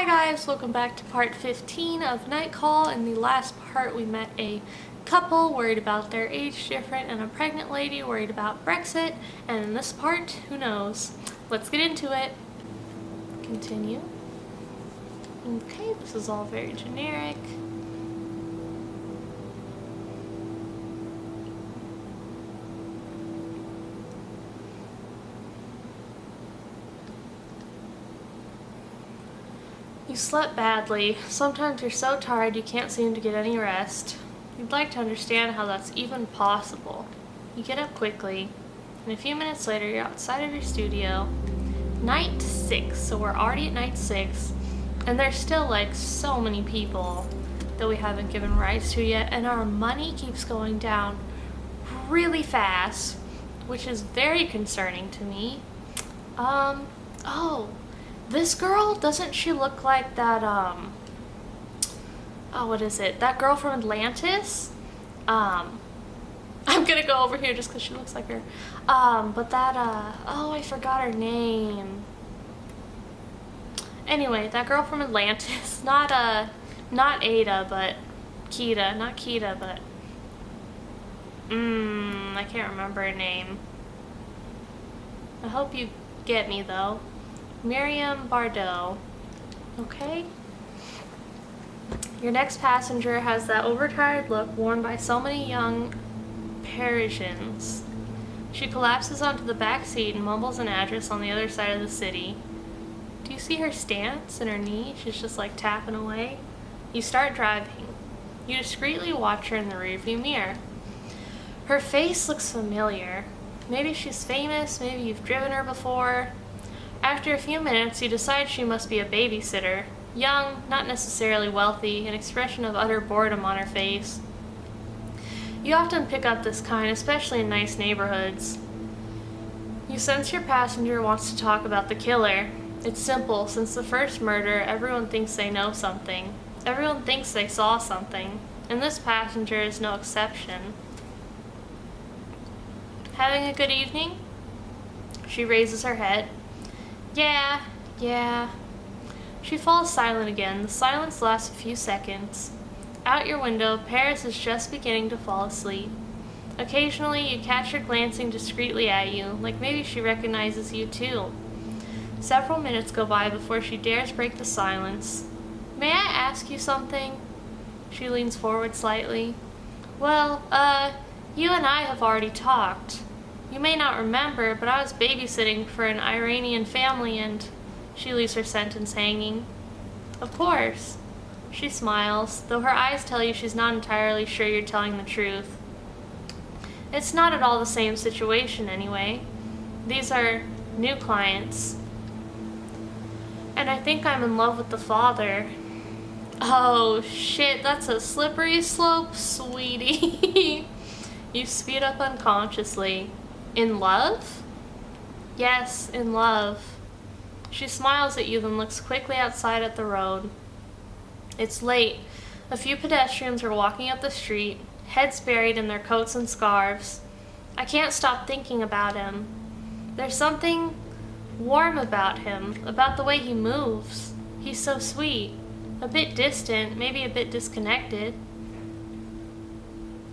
Hi guys, welcome back to part 15 of Night Call. In the last part we met a couple worried about their age difference and a pregnant lady worried about Brexit, and in this part, who knows? Let's get into it. Continue. Okay, this is all very generic. You slept badly. Sometimes you're so tired you can't seem to get any rest. You'd like to understand how that's even possible. You get up quickly, and a few minutes later you're outside of your studio. Night 6, so we're already at night 6, and there's still like so many people that we haven't given rights to yet, and our money keeps going down really fast, which is very concerning to me. Oh. This girl, doesn't she look like that, what is it? That girl from Atlantis? I'm gonna go over here just because she looks like her. But that, I forgot her name. Anyway, that girl from Atlantis, not Ada, but Kita, not Kita, but, I can't remember her name. I hope you get me, though. Myriam Bardot. Okay? Your next passenger has that overtired look worn by so many young Parisians. She collapses onto the back seat and mumbles an address on the other side of the city. Do you see her stance and her knee? She's just like tapping away. You start driving. You discreetly watch her in the rearview mirror. Her face looks familiar. Maybe she's famous, maybe you've driven her before. After a few minutes, you decide she must be a babysitter. Young, not necessarily wealthy, an expression of utter boredom on her face. You often pick up this kind, especially in nice neighborhoods. You sense your passenger wants to talk about the killer. It's simple. Since the first murder, everyone thinks they know something. Everyone thinks they saw something, and this passenger is no exception. Having a good evening? She raises her head. Yeah. She falls silent again. The silence lasts a few seconds. Out your window, Paris is just beginning to fall asleep. Occasionally, you catch her glancing discreetly at you, like maybe she recognizes you too. Several minutes go by before she dares break the silence. May I ask you something? She leans forward slightly. Well, you and I have already talked. You may not remember, but I was babysitting for an Iranian family and... She leaves her sentence hanging. Of course. She smiles, though her eyes tell you she's not entirely sure you're telling the truth. It's not at all the same situation, anyway. These are new clients. And I think I'm in love with the father. Oh, shit, that's a slippery slope, sweetie. You speed up unconsciously. In love? Yes, in love. She smiles at you, then looks quickly outside at the road. It's late. A few pedestrians are walking up the street, heads buried in their coats and scarves. I can't stop thinking about him. There's something warm about him, about the way he moves. He's so sweet. A bit distant, maybe a bit disconnected.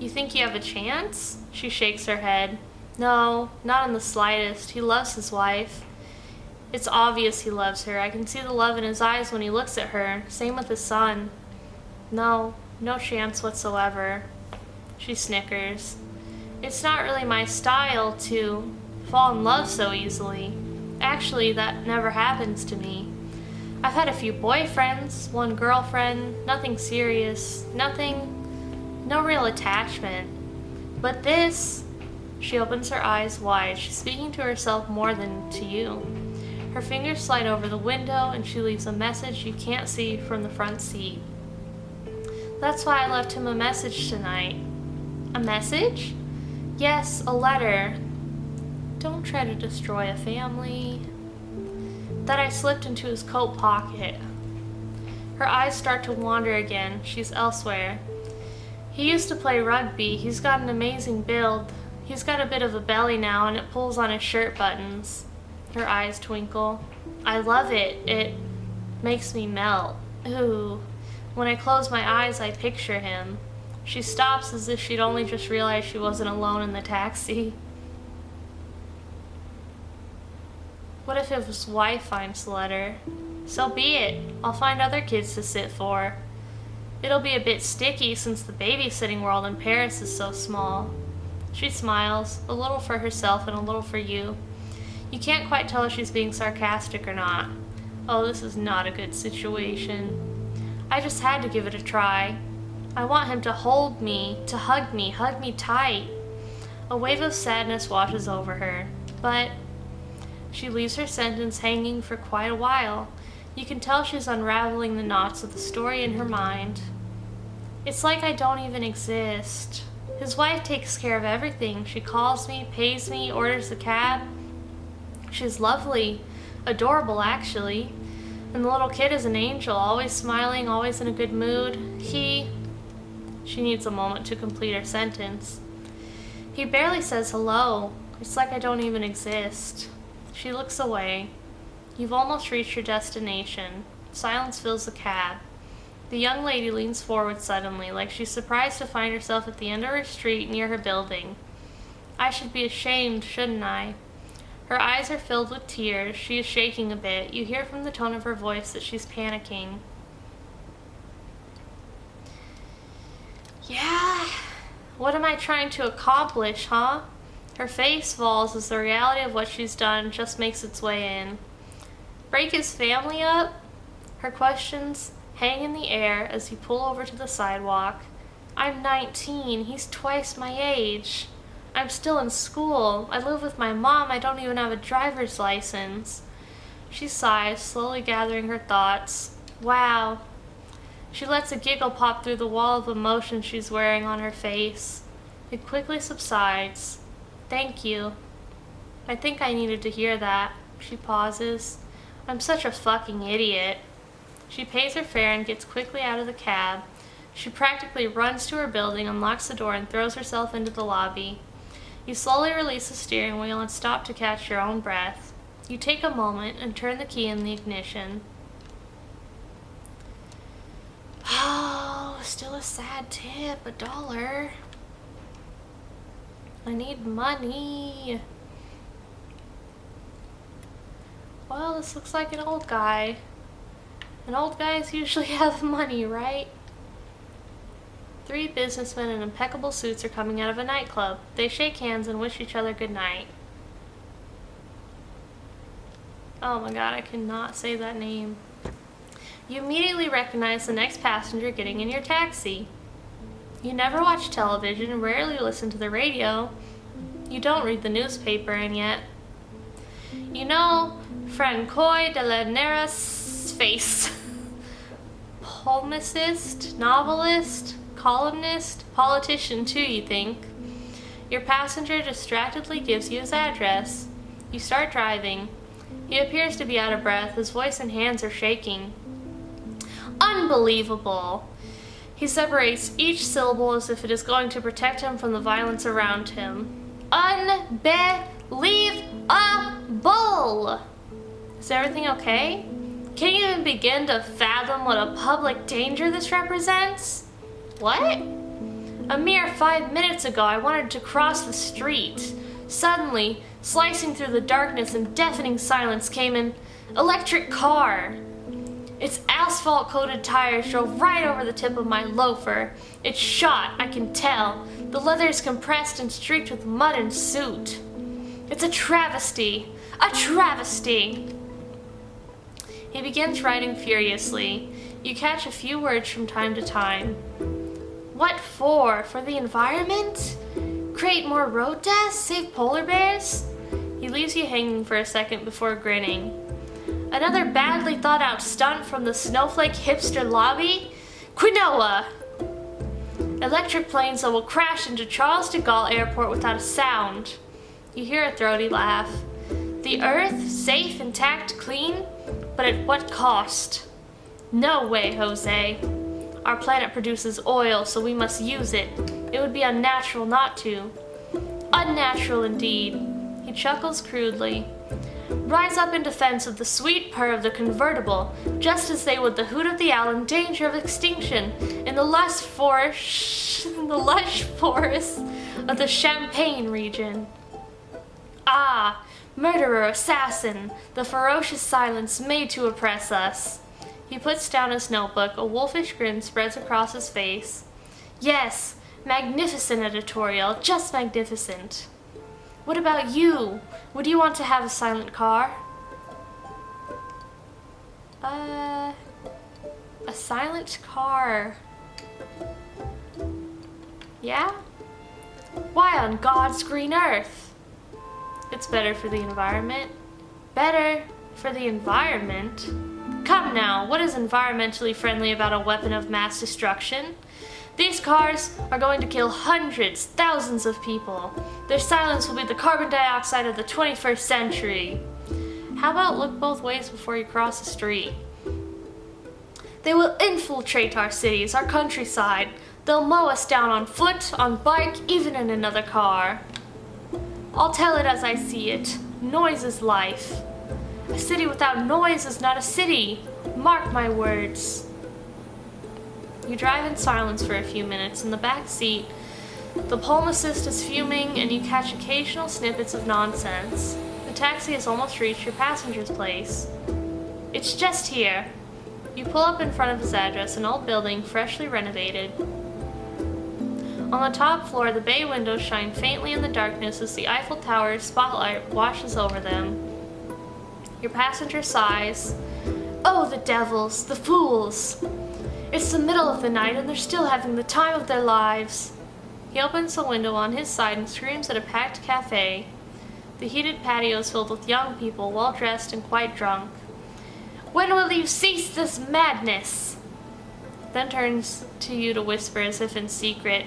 You think you have a chance? She shakes her head. No, not in the slightest. He loves his wife. It's obvious he loves her. I can see the love in his eyes when he looks at her. Same with his son. No chance whatsoever. She snickers. It's not really my style to fall in love so easily. Actually, that never happens to me. I've had a few boyfriends, one girlfriend, nothing serious, no real attachment. But this... She opens her eyes wide. She's speaking to herself more than to you. Her fingers slide over the window, and she leaves a message you can't see from the front seat. That's why I left him a message tonight. A message? Yes, a letter. Don't try to destroy a family. That I slipped into his coat pocket. Her eyes start to wander again. She's elsewhere. He used to play rugby. He's got an amazing build. He's got a bit of a belly now, and it pulls on his shirt buttons. Her eyes twinkle. I love it. Makes me melt. Ooh. When I close my eyes, I picture him. She stops as if she'd only just realized she wasn't alone in the taxi. What if his wife finds the letter? So be it. I'll find other kids to sit for. It'll be a bit sticky since the babysitting world in Paris is so small. She smiles, a little for herself and a little for you. You can't quite tell if she's being sarcastic or not. Oh, this is not a good situation. I just had to give it a try. I want him to hold me, to hug me tight. A wave of sadness washes over her, but she leaves her sentence hanging for quite a while. You can tell she's unraveling the knots of the story in her mind. It's like I don't even exist. His wife takes care of everything. She calls me, pays me, orders the cab. She's lovely, adorable actually. And the little kid is an angel, always smiling, always in a good mood. She needs a moment to complete her sentence. He barely says hello. It's like I don't even exist. She looks away. You've almost reached your destination. Silence fills the cab. The young lady leans forward suddenly, like she's surprised to find herself at the end of her street near her building. I should be ashamed, shouldn't I? Her eyes are filled with tears. She is shaking a bit. You hear from the tone of her voice that she's panicking. Yeah, what am I trying to accomplish, huh? Her face falls as the reality of what she's done just makes its way in. Break his family up? Her questions hang in the air as you pull over to the sidewalk. I'm 19. He's twice my age. I'm still in school. I live with my mom. I don't even have a driver's license. She sighs, slowly gathering her thoughts. Wow. She lets a giggle pop through the wall of emotion she's wearing on her face. It quickly subsides. Thank you. I think I needed to hear that. She pauses. I'm such a fucking idiot. She pays her fare and gets quickly out of the cab. She practically runs to her building, unlocks the door, and throws herself into the lobby. You slowly release the steering wheel and stop to catch your own breath. You take a moment and turn the key in the ignition. Oh, still a sad tip, $1. I need money. Well, this looks like an old guy. And old guys usually have money, right? 3 businessmen in impeccable suits are coming out of a nightclub. They shake hands and wish each other good night. Oh my god, I cannot say that name. You immediately recognize the next passenger getting in your taxi. You never watch television, rarely listen to the radio. You don't read the newspaper, and yet you know Francois de la Neras' face. Polemicist, novelist, columnist, politician too, you think. Your passenger distractedly gives you his address. You start driving. He appears to be out of breath. His voice and hands are shaking. Unbelievable. He separates each syllable as if it is going to protect him from the violence around him. Unbelievable! Is everything okay? Can you even begin to fathom what a public danger this represents? What? A mere 5 minutes ago, I wanted to cross the street. Suddenly, slicing through the darkness and deafening silence came an electric car. Its asphalt-coated tires drove right over the tip of my loafer. It's shot, I can tell. The leather is compressed and streaked with mud and soot. It's a travesty! A travesty! He begins writing furiously. You catch a few words from time to time. What for? For the environment? Create more road deaths? Save polar bears? He leaves you hanging for a second before grinning. Another badly thought out stunt from the snowflake hipster lobby? Quinoa! Electric planes that will crash into Charles de Gaulle Airport without a sound. You hear a throaty laugh. The Earth, safe, intact, clean, but at what cost? No way, Jose. Our planet produces oil, so we must use it. It would be unnatural not to. Unnatural indeed. He chuckles crudely. rise up in defense of the sweet purr of the convertible, just as they would the hoot of the owl in danger of extinction in the lush forest of the Champagne region. Ah, murderer, assassin, the ferocious silence made to oppress us. He puts down his notebook, a wolfish grin spreads across his face. Yes, magnificent editorial, just magnificent. What about you? Would you want to have a silent car? A silent car. Yeah? Why on God's green earth? It's better for the environment. Better for the environment? Come now, what is environmentally friendly about a weapon of mass destruction? These cars are going to kill hundreds, thousands of people. Their silence will be the carbon dioxide of the 21st century. How about look both ways before you cross the street? They will infiltrate our cities, our countryside. They'll mow us down on foot, on bike, even in another car. I'll tell it as I see it. Noise is life. A city without noise is not a city. Mark my words. You drive in silence for a few minutes. In the back seat, the palm assist is fuming and you catch occasional snippets of nonsense. The taxi has almost reached your passenger's place. It's just here. You pull up in front of his address, an old building, freshly renovated. On the top floor, the bay windows shine faintly in the darkness as the Eiffel Tower's spotlight washes over them. Your passenger sighs. Oh, the devils, the fools! It's the middle of the night and they're still having the time of their lives. He opens the window on his side and screams at a packed cafe. The heated patio is filled with young people, well dressed and quite drunk. When will you cease this madness? Then turns to you to whisper as if in secret.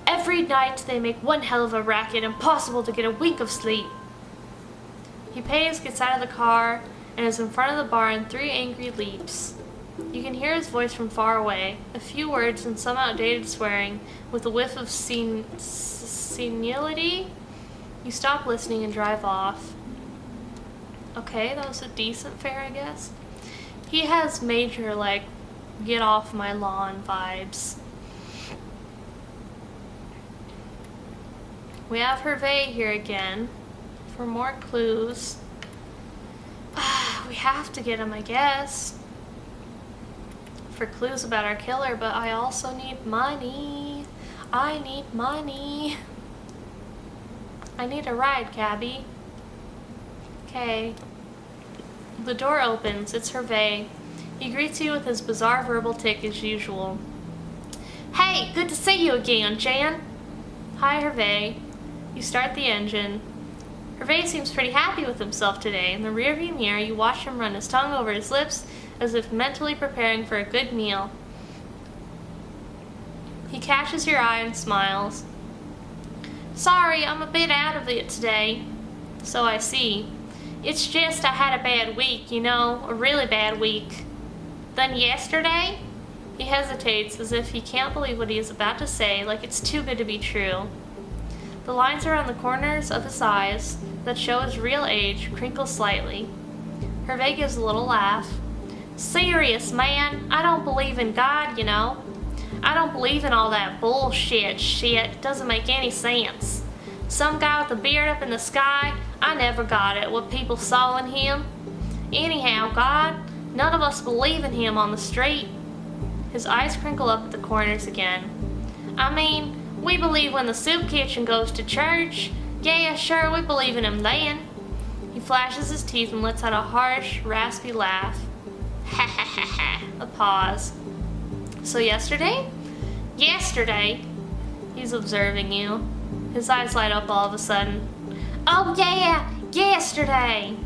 Every night they make one hell of a racket, impossible to get a wink of sleep. He pays, gets out of the car, and is in front of the bar in 3 angry leaps. You can hear his voice from far away, a few words and some outdated swearing, with a whiff of senility. You stop listening and drive off. Okay, that was a decent fare, I guess. He has major, get off my lawn vibes. We have Herve here again for more clues. We have to get him, I guess, for clues about our killer, but I also need money. I need money. I need a ride, cabbie. Okay. The door opens. It's Herve. He greets you with his bizarre verbal tick as usual. Hey, good to see you again, Jan. Hi, Herve. You start the engine. Herve seems pretty happy with himself today. In the rearview mirror, you watch him run his tongue over his lips as if mentally preparing for a good meal. He catches your eye and smiles. Sorry, I'm a bit out of it today. So I see. It's just I had a bad week, a really bad week. Then yesterday? He hesitates as if he can't believe what he is about to say, like it's too good to be true. The lines around the corners of his eyes that show his real age crinkle slightly. Herve gives a little laugh. Serious, man. I don't believe in God, I don't believe in all that bullshit shit. It doesn't make any sense. Some guy with a beard up in the sky, I never got it, what people saw in him. Anyhow, God, none of us believe in him on the street. His eyes crinkle up at the corners again. I mean, we believe when the soup kitchen goes to church. Yeah, sure, we believe in him then. He flashes his teeth and lets out a harsh, raspy laugh. Ha ha ha ha. A pause. So yesterday? Yesterday. He's observing you. His eyes light up all of a sudden. Oh yeah, yesterday.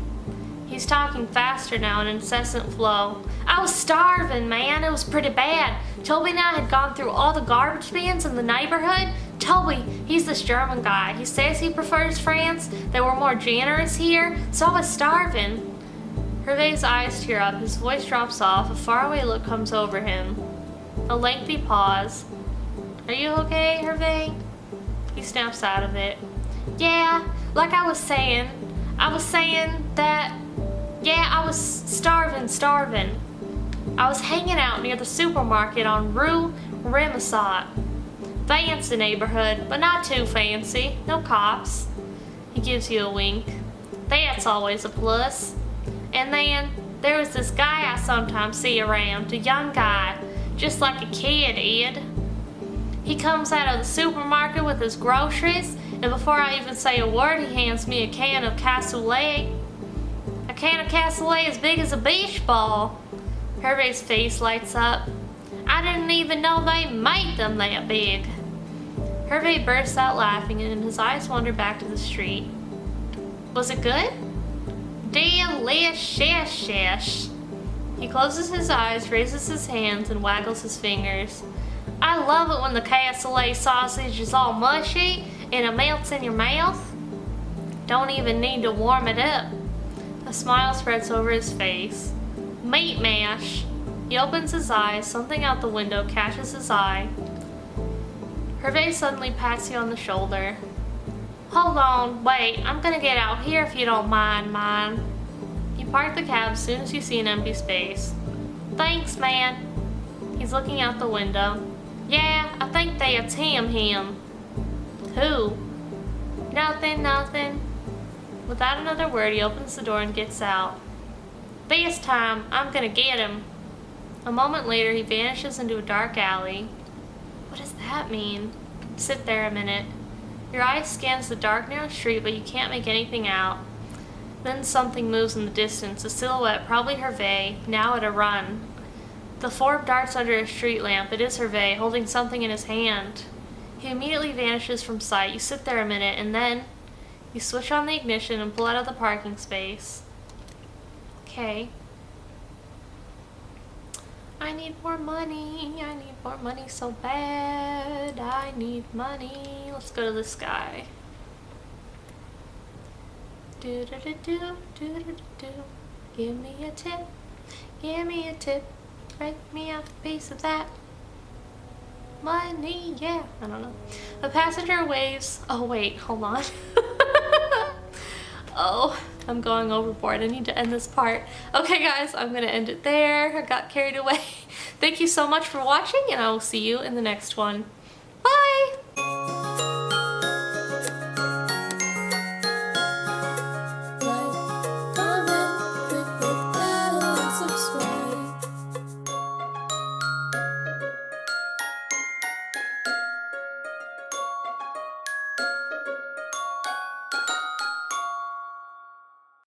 He's talking faster now, an incessant flow. I was starving, man. It was pretty bad. Toby and I had gone through all the garbage bins in the neighborhood. Toby, he's this German guy. He says he prefers France. They were more generous here, so I was starving. Herve's eyes tear up. His voice drops off. A faraway look comes over him. A lengthy pause. Are you okay, Herve? He snaps out of it. Yeah, like I was saying, I was saying that, yeah, I was starving. I was hanging out near the supermarket on Rue Remusat. Fancy neighborhood, but not too fancy. No cops. He gives you a wink. That's always a plus. And then there was this guy I sometimes see around, a young guy, just like a kid, Ed. He comes out of the supermarket with his groceries, and before I even say a word, he hands me a can of cassoulet. A can of cassoulet as big as a beach ball. Herve's face lights up. I didn't even know they made them that big. Herve bursts out laughing, and his eyes wander back to the street. Was it good? Delicious. He closes his eyes, raises his hands, and waggles his fingers. I love it when the cassoulet sausage is all mushy and it melts in your mouth. Don't even need to warm it up. A smile spreads over his face. Meat mash. He opens his eyes. Something out the window catches his eye. Herve suddenly pats you on the shoulder. Hold on, wait, I'm gonna get out here if you don't mind. You park the cab as soon as you see an empty space. Thanks, man. He's looking out the window. Yeah, I think that's him. Who? Nothing. Without another word, he opens the door and gets out. This time, I'm gonna get him. A moment later, he vanishes into a dark alley. What does that mean? Sit there a minute. Your eye scans the dark, narrow street, but you can't make anything out. Then something moves in the distance, a silhouette, probably Herve, now at a run. The form darts under a street lamp. It is Herve, holding something in his hand. He immediately vanishes from sight. You sit there a minute, and then you switch on the ignition and pull out of the parking space. Okay. I need more money so bad. I need money. Let's go to this guy. Do. Give me a tip. Break me a piece of that money, yeah. I don't know. The passenger waves. Oh wait, hold on. Oh, I'm going overboard. I need to end this part. Okay guys, I'm gonna end it there. I got carried away. Thank you so much for watching, and I will see you in the next one.